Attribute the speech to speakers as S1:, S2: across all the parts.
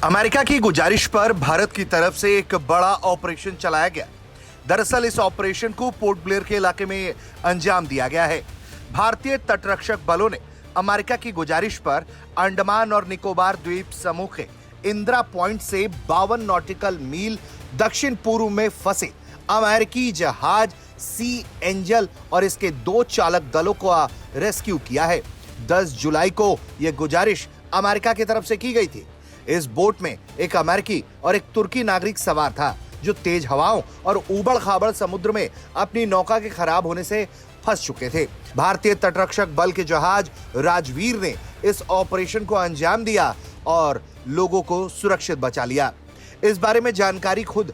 S1: America की गुजारिश पर भारत की तरफ से एक बड़ा ऑपरेशन चलाया गया। दरअसल इस ऑपरेशन को पोर्ट ब्लेयर के इलाके में अंजाम दिया गया है। भारतीय तटरक्षक बलों ने अमेरिका की गुजारिश पर अंडमान और निकोबार द्वीप समूह के इंदिरा पॉइंट से 52 नॉटिकल मील दक्षिण पूर्व में फंसे अमेरिकी जहाज सी एंजल और इसके 2 चालक दलों को रेस्क्यू किया है। 10 जुलाई को यह गुजारिश अमेरिका की तरफ से की गई थी। इस बोट में एक अमेरिकी और एक तुर्की नागरिक सवार था, जो तेज हवाओं और उबड़-खाबड़ समुद्र में अपनी नौका के खराब होने से फंस चुके थे। भारतीय तटरक्षक बल के जहाज राजवीर ने इस ऑपरेशन को अंजाम दिया और लोगों को सुरक्षित बचा लिया। इस बारे में जानकारी खुद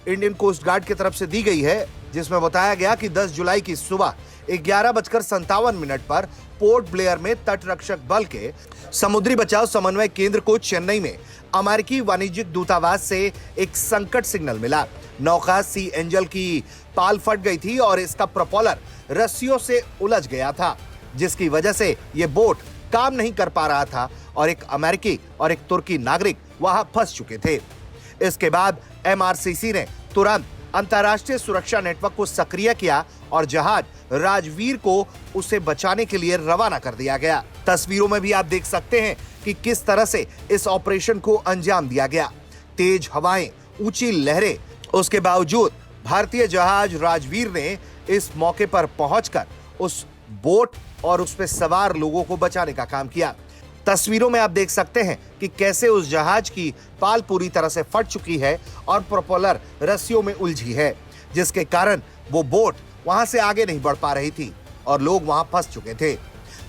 S1: इंडियन कोस्ट गार्ड की तरफ से दी गई है, जिसमें बताया गया कि 10 जुलाई की सुबह 11:57 पर पोर्ट ब्लेयर में तटरक्षक बल के समुद्री बचाव समन्वय केंद्र को चेन्नई में अमेरिकी वाणिज्यिक दूतावास से एक संकट सिग्नल मिला। नौका सी एंजल की पाल फट गई थी और इसका प्रोपेलर रस्सियों से उलझ गया था, जिसकी वजह से यह बोट काम नहीं कर पा रहा था और एक अमेरिकी और एक तुर्की नागरिक वहां फंस चुके थे। इसके बाद एमआरसीसी ने तुरंत अंतर्राष्ट्रीय सुरक्षा नेटवर्क को सक्रिय किया और जहाज राजवीर को उसे बचाने के लिए रवाना कर दिया गया। तस्वीरों में भी आप देख सकते हैं कि किस तरह से इस ऑपरेशन को अंजाम दिया गया। तेज हवाएं, ऊंची लहरें, उसके बावजूद भारतीय जहाज राजवीर ने इस मौके पर पहुंचकर उस बोट और उस पर सवार लोगों को बचाने का काम किया। तस्वीरों में आप देख सकते हैं कि कैसे उस जहाज की पाल पूरी तरह से फट चुकी है और प्रोपेलर रस्सियों में उलझी है, जिसके कारण वो बोट वहां से आगे नहीं बढ़ पा रही थी और लोग वहां फंस चुके थे।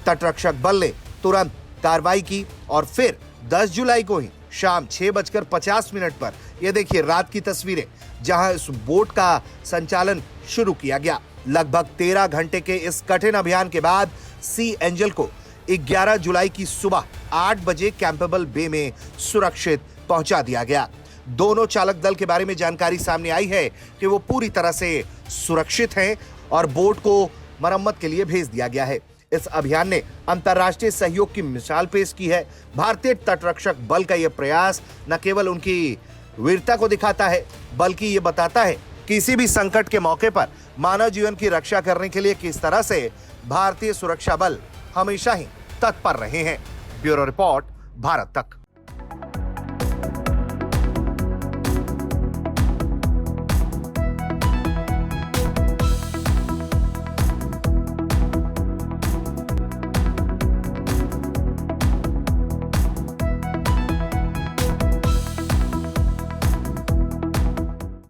S1: तटरक्षक बल ने तुरंत कार्रवाई की और फिर 10 जुलाई को ही शाम 6:50 पर ये देखिए रात की तस्वीरें, जहां इस बोट का संचालन शुरू किया गया। लगभग 13 घंटे के इस कठिन अभियान के बाद सी एंजल को 11 जुलाई की सुबह 8 बजे कैंपेबल बे में सुरक्षित पहुंचा दिया गया। दोनों चालक दल के बारे में जानकारी सामने आई है कि वो पूरी तरह से सुरक्षित हैं और बोट को मरम्मत के लिए भेज दिया गया है। इस अभियान ने अंतर्राष्ट्रीय सहयोग की मिसाल पेश की है। भारतीय तटरक्षक बल का यह प्रयास न केवल उनकी वीरता को दिखाता है, बल्कि ये बताता है किसी भी संकट के मौके पर मानव जीवन की रक्षा करने के लिए किस तरह से भारतीय सुरक्षा बल हमेशा ही तत्पर रहे हैं। ब्यूरो रिपोर्ट, भारत तक।